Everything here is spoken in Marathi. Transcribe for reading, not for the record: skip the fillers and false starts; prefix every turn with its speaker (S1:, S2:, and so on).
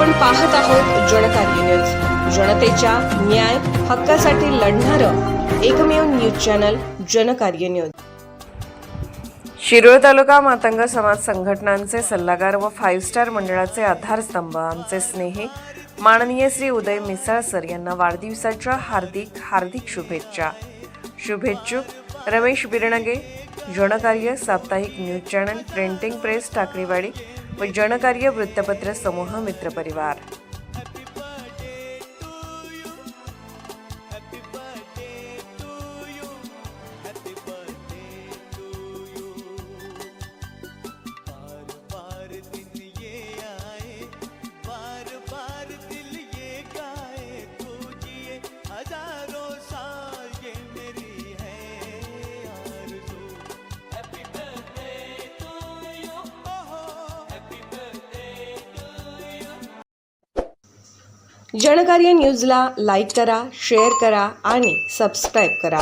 S1: आपण पाहत आहोत जनकार्य न्यूज, जनतेच्या न्याय हक्कासाठी लढणारं एकमेव news channel Janakarya news. Shirol तालुका मातंग समाज संघटनांचे सल्लागार व 5 स्टार मंडळाचे आधारस्तंभ आमचे स्नेही माननीय श्री उदय मिसाळ सर यांना वाढदिवसाच्या हार्दिक शुभेच्छा। शुभेच्छुक रमेश बिरनगे, जनकार्य साप्ताहिक news channel, printing press Takaliwadi व जनकार्य वृत्तपत्र समूह मित्रपरिवार। जनकार्य न्यूजला लाईक करा, शेअर करा आणि सबस्क्राईब करा।